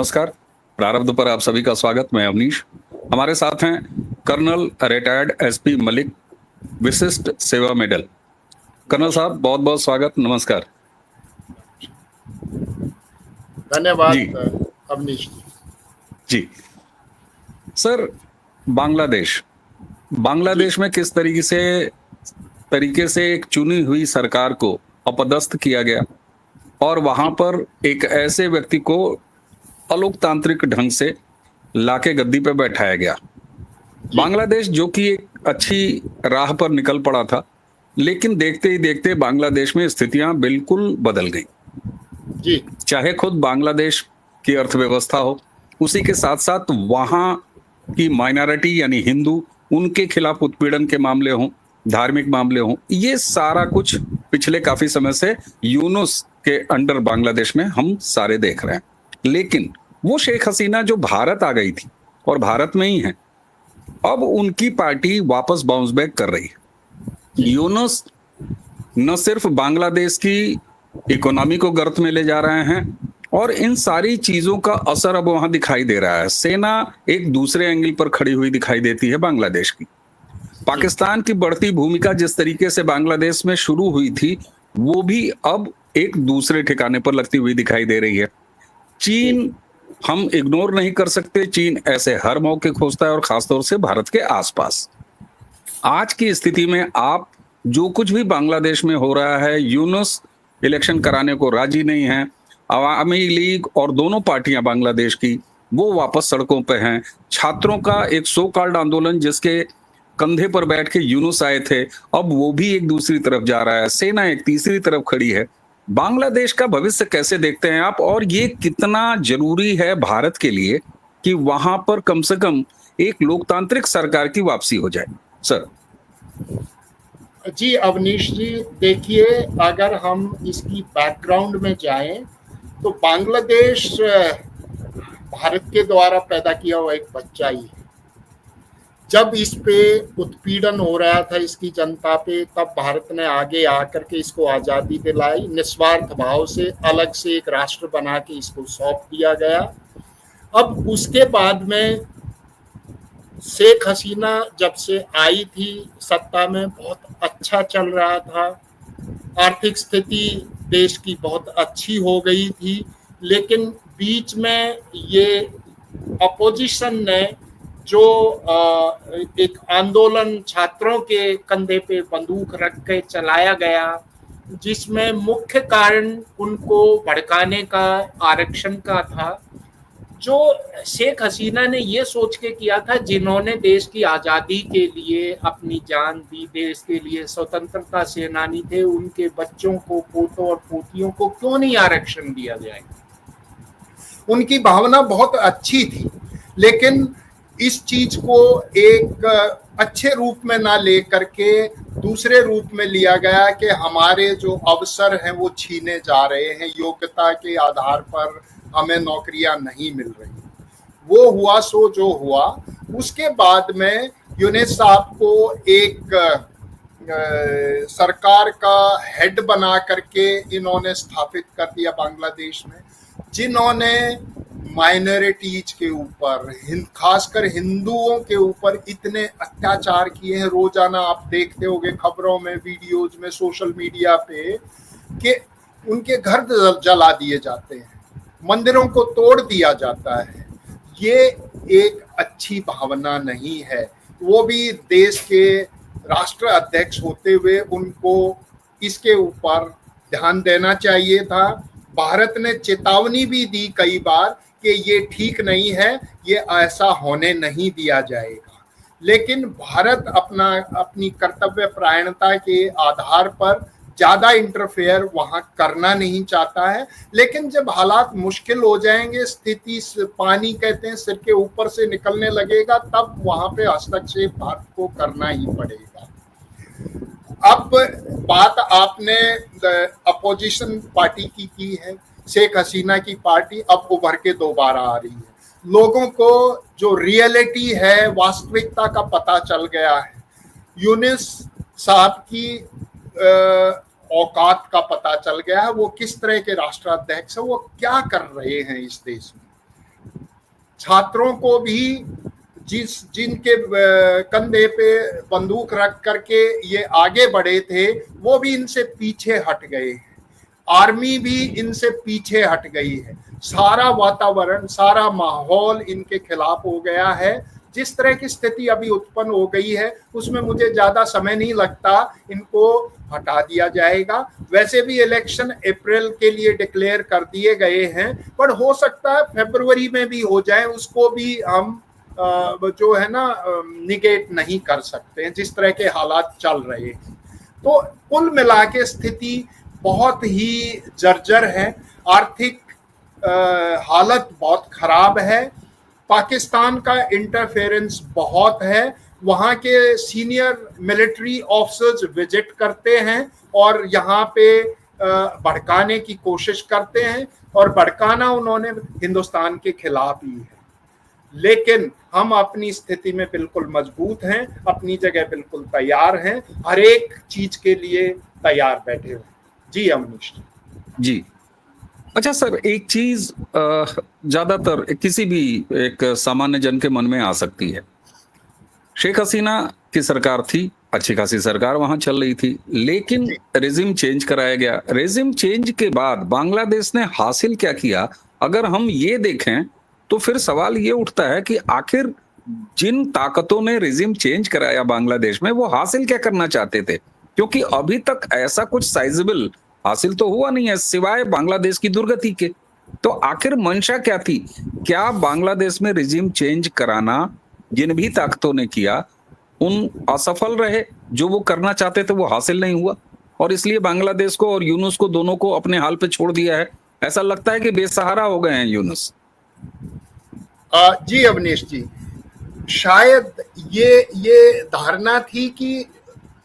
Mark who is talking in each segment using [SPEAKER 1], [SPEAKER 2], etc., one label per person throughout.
[SPEAKER 1] नमस्कार। प्रारब्ध पर आप सभी का स्वागत। मैं अवनीश। हमारे साथ हैं कर्नल रिटायर्ड एसपी मलिक, विशिष्ट सेवा मेडल। कर्नल साहब, बहुत बहुत स्वागत। नमस्कार
[SPEAKER 2] धन्यवाद
[SPEAKER 1] जी।
[SPEAKER 2] अवनीश
[SPEAKER 1] जी सर, बांग्लादेश में किस तरीके से एक चुनी हुई सरकार को अपदस्थ किया गया और वहां पर एक ऐसे व्यक्ति को अलोकतांत्रिक ढंग से लाके गद्दी पे बैठाया गया। बांग्लादेश जो कि एक अच्छी राह पर निकल पड़ा था, लेकिन देखते ही देखते बांग्लादेश में स्थितियां बिल्कुल बदल गई।
[SPEAKER 2] जी।
[SPEAKER 1] चाहे खुद बांग्लादेश की अर्थव्यवस्था हो, उसी के साथ साथ वहां की माइनॉरिटी यानी हिंदू, उनके खिलाफ उत्पीड़न के मामले हों, धार्मिक मामले हों, ये सारा कुछ पिछले काफी समय से यूनुस के अंडर बांग्लादेश में हम सारे देख रहे हैं। लेकिन वो शेख हसीना जो भारत आ गई थी और भारत में ही है, अब उनकी पार्टी वापस बाउंस बैक कर रही है। यूनुस न सिर्फ बांग्लादेश की इकोनॉमी को गर्त में ले जा रहे हैं और इन सारी चीजों का असर अब वहां दिखाई दे रहा है। सेना एक दूसरे एंगल पर खड़ी हुई दिखाई देती है बांग्लादेश की। पाकिस्तान की बढ़ती भूमिका जिस तरीके से बांग्लादेश में शुरू हुई थी, वो भी अब एक दूसरे ठिकाने पर लगती हुई दिखाई दे रही है। चीन हम इग्नोर नहीं कर सकते। चीन ऐसे हर मौके खोजता है और खासतौर से भारत के आसपास। आज की स्थिति में आप जो कुछ भी बांग्लादेश में हो रहा है, यूनुस इलेक्शन कराने को राजी नहीं है, अवामी लीग और दोनों पार्टियां बांग्लादेश की वो वापस सड़कों पे हैं। छात्रों का एक सो कॉल्ड आंदोलन जिसके कंधे पर बैठ के यूनुस आए थे, अब वो भी एक दूसरी तरफ जा रहा है। सेना एक तीसरी तरफ खड़ी है। बांग्लादेश का भविष्य कैसे देखते हैं आप, और ये कितना जरूरी है भारत के लिए कि वहां पर कम से कम एक लोकतांत्रिक सरकार की वापसी हो जाए? सर
[SPEAKER 2] जी अवनीश जी, देखिए, अगर हम इसकी बैकग्राउंड में जाएं तो बांग्लादेश भारत के द्वारा पैदा किया हुआ एक बच्चा ही है। जब इस पे उत्पीड़न हो रहा था इसकी जनता पे, तब भारत ने आगे आकर के इसको आज़ादी दिलाई। निस्वार्थ भाव से अलग से एक राष्ट्र बना के इसको सौंप दिया गया। अब उसके बाद में शेख हसीना जब से आई थी सत्ता में, बहुत अच्छा चल रहा था। आर्थिक स्थिति देश की बहुत अच्छी हो गई थी, लेकिन बीच में ये अपोजिशन ने जो एक आंदोलन छात्रों के कंधे पे बंदूक रख के चलाया गया, जिसमें मुख्य कारण उनको भड़काने का आरक्षण का था, जो शेख हसीना ने ये सोच के किया था, जिन्होंने देश की आज़ादी के लिए अपनी जान दी, देश के लिए स्वतंत्रता सेनानी थे, उनके बच्चों को, पोतों और पोतियों को क्यों नहीं आरक्षण दिया जाए। उनकी भावना बहुत अच्छी थी, लेकिन इस चीज को एक अच्छे रूप में ना लेकर के दूसरे रूप में लिया गया कि हमारे जो अवसर हैं वो छीने जा रहे हैं, योग्यता के आधार पर हमें नौकरियां नहीं मिल रही। वो हुआ सो जो हुआ। उसके बाद में यूनुस साहब को एक सरकार का हेड बना करके इन्होंने स्थापित कर दिया बांग्लादेश में, जिन्होंने माइनॉरिटीज के ऊपर, खासकर हिंदुओं के ऊपर इतने अत्याचार किए हैं। रोजाना आप देखते होंगे खबरों में, वीडियोज में, सोशल मीडिया पे, कि उनके घर जला दिए जाते हैं, मंदिरों को तोड़ दिया जाता है। ये एक अच्छी भावना नहीं है। वो भी देश के राष्ट्र अध्यक्ष होते हुए उनको इसके ऊपर ध्यान देना चाहिए था। भारत ने चेतावनी भी दी कई बार कि ये ठीक नहीं है, ये ऐसा होने नहीं दिया जाएगा, लेकिन भारत अपनी कर्तव्य परायणता के आधार पर ज्यादा इंटरफेयर वहां करना नहीं चाहता है। लेकिन जब हालात मुश्किल हो जाएंगे, स्थिति पानी कहते हैं सिर के ऊपर से निकलने लगेगा, तब वहां पे हस्तक्षेप भारत को करना ही पड़ेगा। अब बात आपने अपोजिशन पार्टी की है, शेख हसीना की पार्टी अब उभर के दोबारा आ रही है। लोगों को जो रियलिटी है, वास्तविकता का पता चल गया है। यूनुस साहब की औकात का पता चल गया है, वो किस तरह के राष्ट्राध्यक्ष है, वो क्या कर रहे हैं इस देश में। छात्रों को भी जिनके कंधे पे बंदूक रख करके ये आगे बढ़े थे, वो भी इनसे पीछे हट गए। आर्मी भी इनसे पीछे हट गई है। सारा वातावरण, सारा माहौल इनके खिलाफ हो गया है। जिस तरह की स्थिति अभी उत्पन्न हो गई है, उसमें मुझे ज्यादा समय नहीं लगता, इनको हटा दिया जाएगा। वैसे भी इलेक्शन अप्रैल के लिए डिक्लेयर कर दिए गए हैं, पर हो सकता है फरवरी में भी हो जाए, उसको भी हम जो है ना निगेट नहीं कर सकते हैं, जिस तरह के हालात चल रहे हैं। तो कुल मिला के स्थिति बहुत ही जर्जर है। आर्थिक हालत बहुत खराब है। पाकिस्तान का इंटरफेरेंस बहुत है। वहाँ के सीनियर मिलिट्री ऑफिसर्स विजिट करते हैं और यहाँ पे भड़काने की कोशिश करते हैं, और भड़काना उन्होंने हिंदुस्तान के खिलाफ ही है। लेकिन हम अपनी स्थिति में बिल्कुल मजबूत हैं, अपनी जगह बिल्कुल तैयार हैं, हर एक चीज के लिए तैयार बैठे हुए। जी अमनीश
[SPEAKER 1] जी। अच्छा सर, एक चीज ज्यादातर किसी भी एक सामान्य जन के मन में आ सकती है। शेख हसीना की सरकार थी, अच्छी खासी सरकार वहां चल रही थी, लेकिन रेजिम चेंज कराया गया। रेजिम चेंज के बाद बांग्लादेश ने हासिल क्या किया, अगर हम ये देखें तो फिर सवाल ये उठता है कि आखिर जिन ताकतों ने रेजिम चेंज कराया बांग्लादेश में, वो हासिल क्या करना चाहते थे? क्योंकि अभी तक ऐसा कुछ साइजेबल हासिल तो हुआ नहीं है सिवाय बांग्लादेश की दुर्गति के। तो आखिर मंशा क्या थी? क्या बांग्लादेश में रेजिम चेंज कराना जिन भी ताकतों ने किया, उन असफल रहे? जो वो करना चाहते थे वो हासिल नहीं हुआ, और इसलिए बांग्लादेश को और यूनुस को, दोनों को अपने हाल पे छोड़ दिया है। ऐसा लगता है कि बेसहारा हो गए हैं यूनुस।
[SPEAKER 2] जी अवनीश जी, शायद ये धारणा थी कि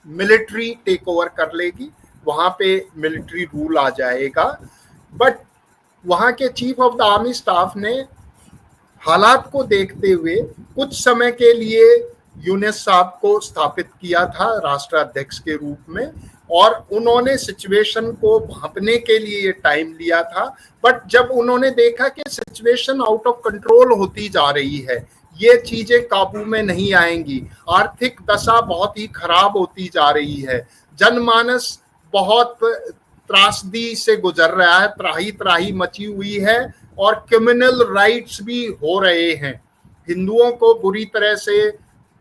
[SPEAKER 2] मिलिट्री टेक ओवर कर लेगी, वहां पे मिलिट्री रूल आ जाएगा। बट वहां के chief of the army staff ने हालात को देखते हुए कुछ समय के लिए यूनुस साहब को स्थापित किया था राष्ट्राध्यक्ष के रूप में, और उन्होंने सिचुएशन को भांपने के लिए ये टाइम लिया था। बट जब उन्होंने देखा कि सिचुएशन आउट ऑफ कंट्रोल होती जा रही है, ये चीजें काबू में नहीं आएंगी, आर्थिक दशा बहुत ही खराब होती जा रही है, जनमानस बहुत त्रासदी से गुजर रहा है, त्राही त्राही मची हुई है, और क्रिमिनल राइट्स भी हो रहे हैं, हिंदुओं को बुरी तरह से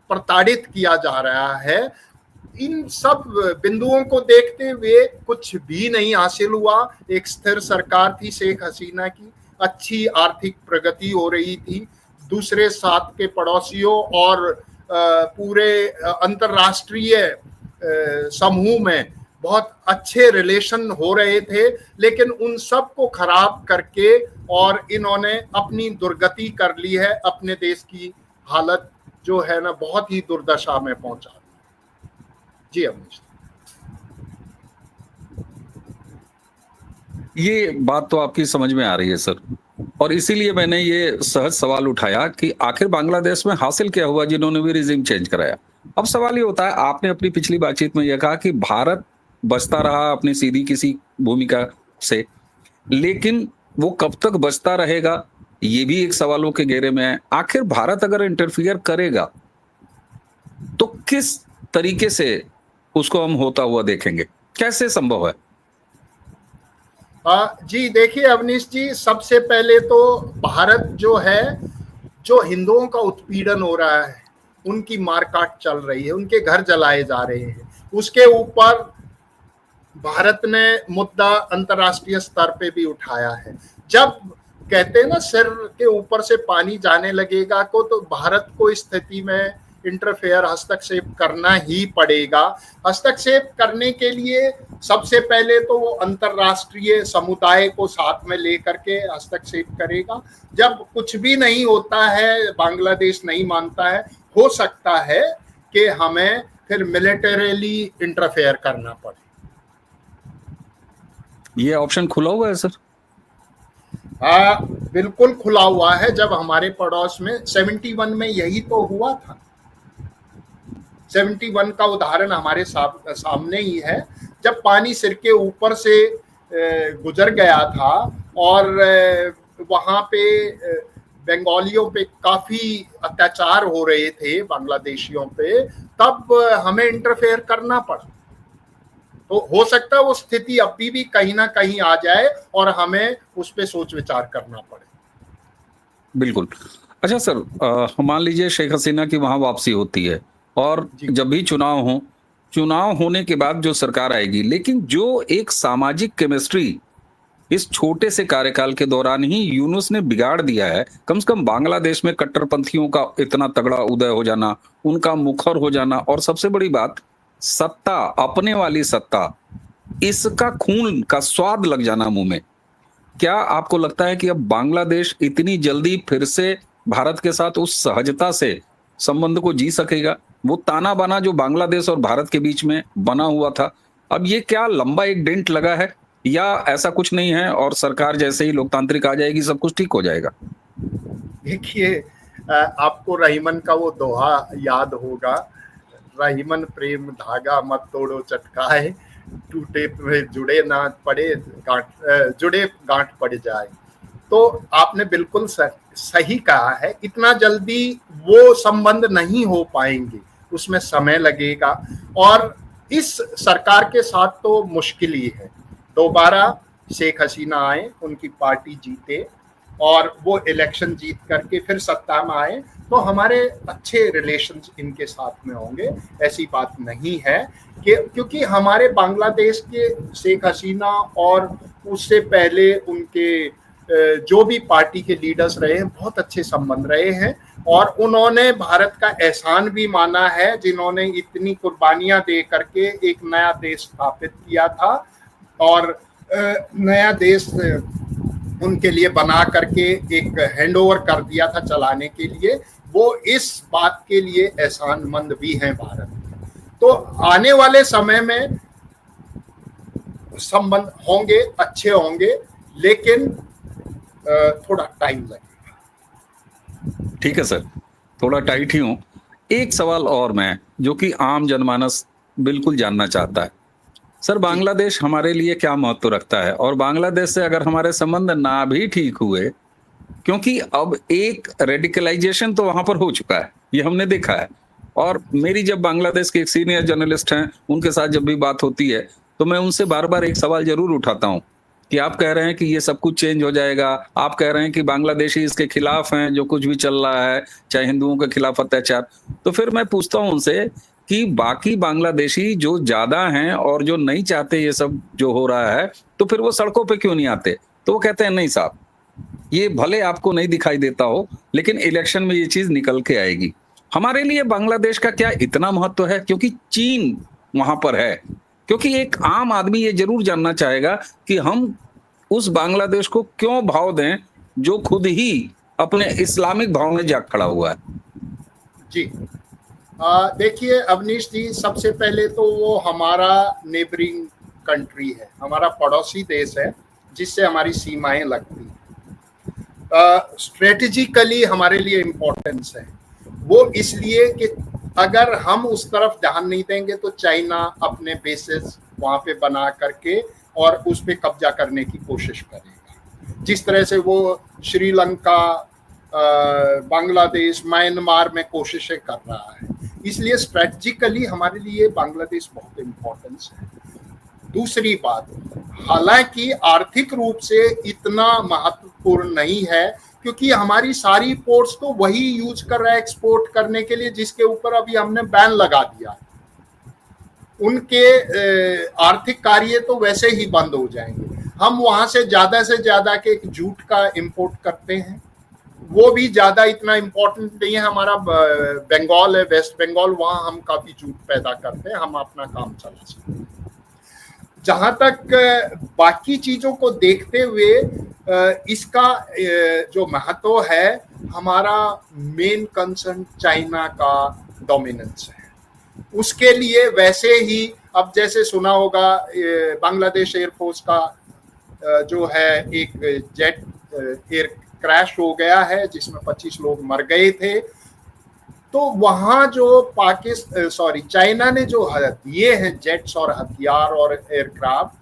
[SPEAKER 2] प्रताड़ित किया जा रहा है। इन सब बिंदुओं को देखते हुए कुछ भी नहीं हासिल हुआ। एक स्थिर सरकार थी शेख हसीना की, अच्छी आर्थिक प्रगति हो रही थी, दूसरे साथ के पड़ोसियों और पूरे अंतर्राष्ट्रीय समूह में बहुत अच्छे रिलेशन हो रहे थे, लेकिन उन सब को खराब करके और इन्होंने अपनी दुर्गति कर ली है, अपने देश की हालत जो है ना बहुत ही दुर्दशा में पहुंचा दी। जी अमनीश,
[SPEAKER 1] ये बात तो आपकी समझ में आ रही है सर, और इसीलिए मैंने ये सहज सवाल उठाया कि आखिर बांग्लादेश में हासिल क्या हुआ जिन्होंने भी रिजिम चेंज कराया। अब सवाल ये होता है, आपने अपनी पिछली बातचीत में यह कहा कि भारत बचता रहा अपनी सीधी किसी भूमिका से, लेकिन वो कब तक बचता रहेगा ये भी एक सवालों के घेरे में है। आखिर भारत अगर इंटरफियर करेगा तो किस तरीके से उसको हम होता हुआ देखेंगे, कैसे संभव है?
[SPEAKER 2] जी देखिए अवनीश जी, सबसे पहले तो भारत जो है, जो हिंदुओं का उत्पीड़न हो रहा है, उनकी मारकाट चल रही है, उनके घर जलाए जा रहे हैं, उसके ऊपर भारत ने मुद्दा अंतर्राष्ट्रीय स्तर पे भी उठाया है। जब कहते हैं ना सिर के ऊपर से पानी जाने लगेगा को, तो भारत को इस स्थिति में इंटरफेयर, हस्तक्षेप करना ही पड़ेगा। हस्तक्षेप करने के लिए सबसे पहले तो वो अंतर्राष्ट्रीय समुदाय को साथ में लेकर के हस्तक्षेप करेगा। जब कुछ भी नहीं होता है, बांग्लादेश नहीं मानता है, हो सकता है कि हमें फिर मिलिटरीली इंटरफेयर करना पड़े।
[SPEAKER 1] ये ऑप्शन खुला हुआ है सर?
[SPEAKER 2] बिल्कुल खुला हुआ है। जब हमारे पड़ोस में 71 में यही तो हुआ था, 71 का उदाहरण हमारे सामने ही है, जब पानी सिर के ऊपर से गुजर गया था और वहाँ पे बंगालियों पे काफी अत्याचार हो रहे थे, बांग्लादेशियों पे, तब हमें इंटरफेयर करना पड़ा। तो हो सकता है वो स्थिति अभी भी कहीं ना कहीं आ जाए और हमें उस पर सोच विचार करना पड़े।
[SPEAKER 1] बिल्कुल। अच्छा सर, मान लीजिए शेख हसीना की वहाँ वापसी होती है और
[SPEAKER 2] जी
[SPEAKER 1] जब भी चुनाव हो, चुनाव होने के बाद जो सरकार आएगी, लेकिन जो एक सामाजिक केमिस्ट्री इस छोटे से कार्यकाल के दौरान ही यूनुस ने बिगाड़ दिया है, कम से कम बांग्लादेश में कट्टरपंथियों का इतना तगड़ा उदय हो जाना, उनका मुखर हो जाना और सबसे बड़ी बात, सत्ता, अपने वाली सत्ता, इसका खून का स्वाद लग जाना मुँह में। क्या आपको लगता है कि अब बांग्लादेश इतनी जल्दी फिर से भारत के साथ उस सहजता से संबंध को जी सकेगा? वो ताना-बाना जो बांग्लादेश और भारत के बीच में बना हुआ था, अब ये क्या लंबा एक डेंट लगा है या ऐसा कुछ नहीं है और सरकार जैसे ही लोकतांत्रिक आ जाएगी सब कुछ ठीक हो जाएगा?
[SPEAKER 2] देखिए, आपको रहीमन का वो दोहा याद होगा, रहीमन प्रेम धागा मत तोड़ो चटकाए, टूटे जुड़े ना पड़े जुड़े गांठ पड़ जाए। तो आपने बिल्कुल सही कहा है, इतना जल्दी वो संबंध नहीं हो पाएंगे, उसमें समय लगेगा और इस सरकार के साथ तो मुश्किल ही है। दोबारा शेख हसीना आए, उनकी पार्टी जीते और वो इलेक्शन जीत करके फिर सत्ता में आए तो हमारे अच्छे रिलेशंस इनके साथ में होंगे, ऐसी बात नहीं है कि क्योंकि हमारे बांग्लादेश के शेख हसीना और उससे पहले उनके जो भी पार्टी के लीडर्स रहे हैं, बहुत अच्छे संबंध रहे हैं और उन्होंने भारत का एहसान भी माना है, जिन्होंने इतनी कुर्बानियां दे करके एक नया देश स्थापित किया था और नया देश उनके लिए बना करके एक हैंडओवर कर दिया था चलाने के लिए। वो इस बात के लिए एहसानमंद भी हैं भारत। तो आने वाले समय में संबंध होंगे, अच्छे होंगे, लेकिन थोड़ा टाइम लगेगा।
[SPEAKER 1] ठीक है सर, थोड़ा टाइट ही हूं। एक सवाल और मैं, जो कि आम जनमानस बिल्कुल जानना चाहता है। सर, बांग्लादेश हमारे लिए क्या महत्व रखता है और बांग्लादेश से अगर हमारे संबंध ना भी ठीक हुए, क्योंकि अब एक रेडिकलाइजेशन तो वहां पर हो चुका है, ये हमने देखा है। और मेरी जब बांग्लादेश के एक सीनियर जर्नलिस्ट हैं, उनके साथ जब भी बात होती है तो मैं उनसे बार बार एक सवाल जरूर उठाता हूं कि आप कह रहे हैं कि ये सब कुछ चेंज हो जाएगा, आप कह रहे हैं कि बांग्लादेशी इसके खिलाफ हैं, जो कुछ भी चल रहा है, चाहे हिंदुओं के खिलाफ अत्याचार। तो फिर मैं पूछता हूं उनसे कि बाकी बांग्लादेशी जो ज्यादा हैं और जो नहीं चाहते ये सब जो हो रहा है, तो फिर वो सड़कों पे क्यों नहीं आते? तो वो कहते हैं नहीं साहब, ये भले आपको नहीं दिखाई देता हो, लेकिन इलेक्शन में ये चीज निकल के आएगी। हमारे लिए बांग्लादेश का क्या इतना महत्व है? क्योंकि चीन वहां पर है। क्योंकि एक आम आदमी ये जरूर जानना चाहेगा कि हम उस बांग्लादेश को क्यों भाव दें जो खुद ही अपने इस्लामिक भाव में जाग खड़ा हुआ है।
[SPEAKER 2] जी, देखिए अवनीश जी, सबसे पहले तो वो हमारा नेबरिंग कंट्री है, हमारा पड़ोसी देश है जिससे हमारी सीमाएं लगती हैं। स्ट्रेटेजिकली हमारे लिए इम्पोर्टेंस है वो, इसलिए कि अगर हम उस तरफ ध्यान नहीं देंगे तो चाइना अपने बेसेस वहाँ पे बना करके और उस पर कब्जा करने की कोशिश करेगा। जिस तरह से वो श्रीलंका, बांग्लादेश, म्यांमार में कोशिशें कर रहा है, इसलिए स्ट्रेटजिकली हमारे लिए बांग्लादेश बहुत इम्पोर्टेंस है। दूसरी बात, हालांकि आर्थिक रूप से इतना महत्वपूर्ण नहीं है क्योंकि हमारी सारी पोर्ट्स तो वही यूज कर रहा है एक्सपोर्ट करने के लिए जिसके ऊपर अभी हमने बैन लगा दिया है। उनके आर्थिक कार्य तो वैसे ही बंद हो जाएंगे। हम वहां से ज्यादा के जूट का इंपोर्ट करते हैं, वो भी ज्यादा इतना इम्पोर्टेंट नहीं है। हमारा बंगाल है, वेस्ट बंगाल, वहां हम काफी जूट पैदा करते हैं, हम अपना काम चला सकते हैं। जहां तक बाकी चीजों को देखते हुए इसका जो महत्व है, हमारा मेन कंसर्न चाइना का डोमिनेंस है। उसके लिए वैसे ही अब जैसे सुना होगा, बांग्लादेश एयरफोर्स का जो है एक जेट एयर क्रैश हो गया है जिसमें 25 लोग मर गए थे। तो वहां जो चाइना ने जो दिए हैं जेट्स और हथियार और एयरक्राफ्ट,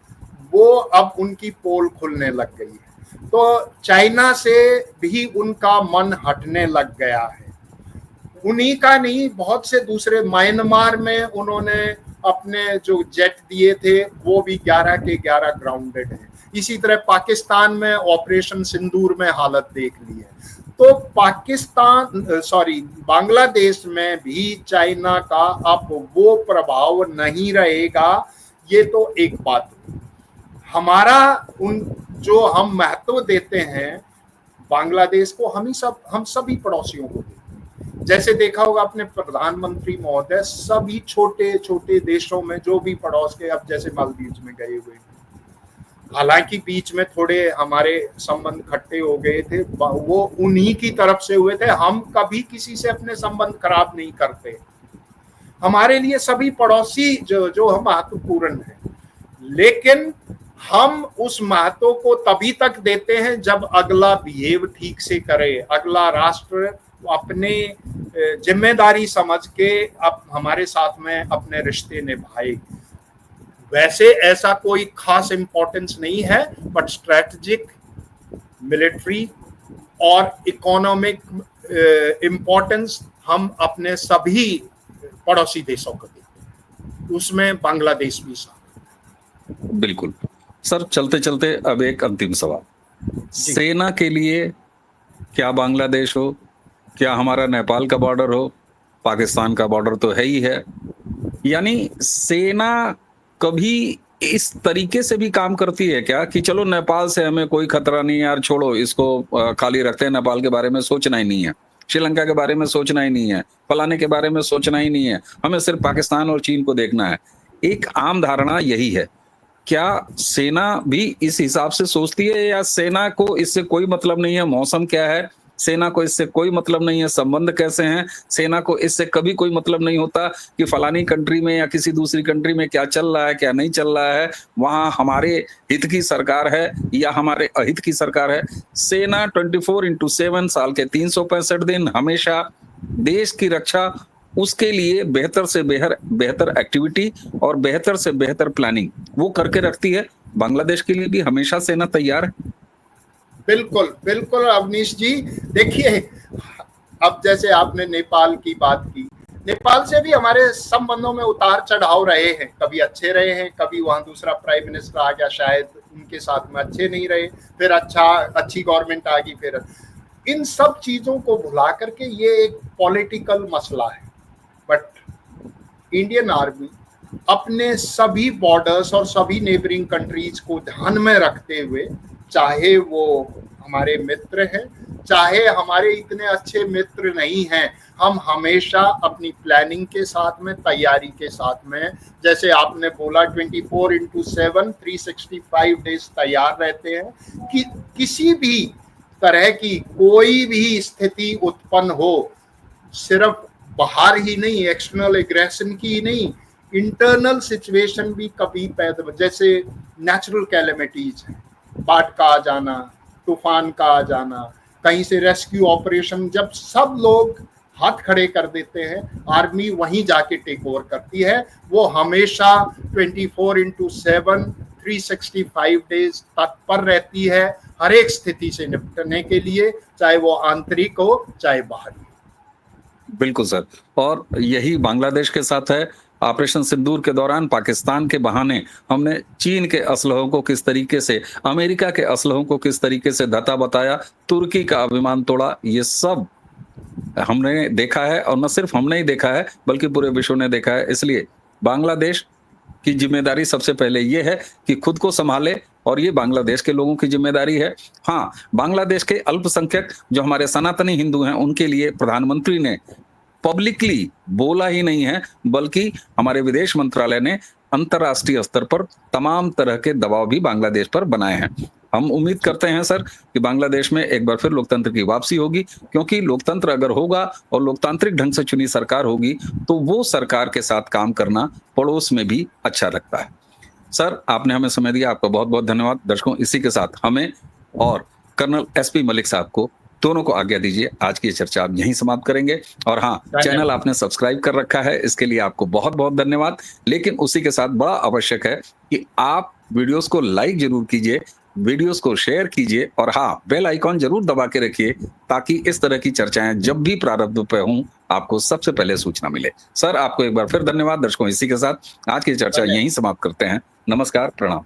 [SPEAKER 2] वो अब उनकी पोल खुलने लग गई है। तो चाइना से भी उनका मन हटने लग गया है। उन्हीं का नहीं, बहुत से दूसरे, म्यांमार में उन्होंने अपने जो जेट दिए थे वो भी 11 के 11 ग्राउंडेड हैं। इसी तरह पाकिस्तान में ऑपरेशन सिंदूर में हालत देख ली है। तो बांग्लादेश में भी चाइना का अब वो प्रभाव नहीं रहेगा, ये तो एक बात। हमारा जो हम महत्व देते हैं बांग्लादेश को, हम सभी पड़ोसियों को देते हैं। जैसे देखा होगा अपने प्रधानमंत्री महोदय सभी छोटे छोटे देशों में जो भी पड़ोस के, अब जैसे मालदीव में गए हुए, हालांकि बीच में थोड़े हमारे संबंध खट्टे हो गए थे, वो उन्हीं की तरफ से हुए थे। हम कभी किसी से अपने संबंध खराब नहीं करते। हमारे लिए सभी पड़ोसी जो हम महत्वपूर्ण है, लेकिन हम उस महत्व को तभी तक देते हैं जब अगला बिहेव ठीक से करे, अगला राष्ट्र अपने जिम्मेदारी समझ के अब हमारे साथ में अपने रिश्ते निभाए। वैसे ऐसा कोई खास इंपॉर्टेंस नहीं है, बट स्ट्रेटेजिक, मिलिट्री और इकोनॉमिक इंपॉर्टेंस हम अपने सभी पड़ोसी देशों को देते हैं, उसमें बांग्लादेश भी शामिल।
[SPEAKER 1] बिल्कुल सर, चलते चलते अब एक अंतिम सवाल, सेना के लिए क्या बांग्लादेश हो, क्या हमारा नेपाल का बॉर्डर हो, पाकिस्तान का बॉर्डर तो है ही है, यानी सेना कभी इस तरीके से भी काम करती है क्या कि चलो नेपाल से हमें कोई खतरा नहीं यार, छोड़ो इसको खाली रखते हैं, नेपाल के बारे में सोचना ही नहीं है, श्रीलंका के बारे में सोचना ही नहीं है, फलाने के बारे में सोचना ही नहीं है, हमें सिर्फ पाकिस्तान और चीन को देखना है। एक आम धारणा यही है। क्या सेना भी इस हिसाब से सोचती है, या सेना को इससे कोई मतलब नहीं है मौसम क्या है, सेना को इससे कोई मतलब नहीं है संबंध कैसे हैं, सेना को इससे कभी कोई मतलब नहीं होता कि फलानी कंट्री में या किसी दूसरी कंट्री में क्या चल रहा है क्या नहीं चल रहा है, वहां हमारे हित की सरकार है या हमारे अहित की सरकार है। सेना 24/7 साल के 365 दिन हमेशा देश की रक्षा, उसके लिए बेहतर से बेहतर एक्टिविटी और बेहतर से बेहतर प्लानिंग वो करके रखती है। बांग्लादेश के लिए भी हमेशा सेना तैयार है।
[SPEAKER 2] बिल्कुल बिल्कुल अवनीश जी, देखिए अब जैसे आपने नेपाल की बात की, नेपाल से भी हमारे संबंधों में उतार चढ़ाव रहे हैं, कभी अच्छे रहे हैं, कभी वहां दूसरा प्राइम मिनिस्टर आ गया, शायद उनके साथ में अच्छे नहीं रहे, फिर अच्छी गवर्नमेंट आ गई। फिर इन सब चीजों को भुला करके ये एक पॉलिटिकल मसला है। बट इंडियन आर्मी अपने सभी बॉर्डर्स और सभी नेबरिंग कंट्रीज को ध्यान में रखते हुए, चाहे वो हमारे मित्र हैं, चाहे हमारे इतने अच्छे मित्र नहीं हैं, हम हमेशा अपनी प्लानिंग के साथ में, तैयारी के साथ में, जैसे आपने बोला 24/7 365 डेज तैयार रहते हैं कि किसी भी तरह की कोई भी स्थिति उत्पन्न हो, सिर्फ बाहर ही नहीं, एक्सटर्नल एग्रेशन की ही नहीं, इंटरनल सिचुएशन भी कभी पैदा, जैसे नेचुरल कैलेमिटीज है, बाढ़ का आ जाना, तूफान का आ जाना, कहीं से रेस्क्यू ऑपरेशन, जब सब लोग हाथ खड़े कर देते हैं, आर्मी वहीं जाके टेक ओवर करती है। वो हमेशा 24/7 365 डेज तत्पर रहती है हर एक स्थिति से निपटने के लिए, चाहे वो आंतरिक हो चाहे बाहरी।
[SPEAKER 1] बिल्कुल सर, और यही बांग्लादेश के साथ है। ऑपरेशन सिंदूर के दौरान पाकिस्तान के बहाने हमने चीन के असलहों को किस तरीके से, अमेरिका के असलहों को किस तरीके से धता बताया, तुर्की का अभिमान तोड़ा, ये सब हमने देखा है। और न सिर्फ हमने ही देखा है बल्कि पूरे विश्व ने देखा है। इसलिए बांग्लादेश की जिम्मेदारी सबसे पहले ये है कि खुद को संभाले, और ये बांग्लादेश के लोगों की जिम्मेदारी है। हाँ, बांग्लादेश के अल्पसंख्यक जो हमारे सनातनी हिंदू हैं, उनके लिए प्रधानमंत्री ने पब्लिकली बोला ही नहीं है, बल्कि हमारे विदेश मंत्रालय ने अंतर्राष्ट्रीय स्तर पर तमाम तरह के दबाव भी बांग्लादेश पर बनाए हैं। हम उम्मीद करते हैं सर कि बांग्लादेश में एक बार फिर लोकतंत्र की वापसी होगी, क्योंकि लोकतंत्र अगर होगा और लोकतांत्रिक ढंग से चुनी सरकार होगी तो वो सरकार के साथ काम करना पड़ोस में भी अच्छा लगता है। सर, आपने हमें समय दिया, आपका बहुत बहुत धन्यवाद। दर्शकों, इसी के साथ हमें और कर्नल एसपी मलिक साहब को दोनों को आज्ञा दीजिए। आज की चर्चा आप यहीं समाप्त करेंगे। और हाँ, चैनल आपने सब्सक्राइब कर रखा है, इसके लिए आपको बहुत बहुत धन्यवाद। लेकिन उसी के साथ बड़ा आवश्यक है कि आप वीडियोस को लाइक जरूर कीजिए, वीडियोस को शेयर कीजिए और हाँ, बेल आइकॉन जरूर दबा के रखिए ताकि इस तरह की चर्चाएं जब भी प्रारंभ पे हों आपको सबसे पहले सूचना मिले। सर, आपको एक बार फिर धन्यवाद। दर्शकों, इसी के साथ आज की चर्चा यहीं समाप्त करते हैं। नमस्कार, प्रणाम।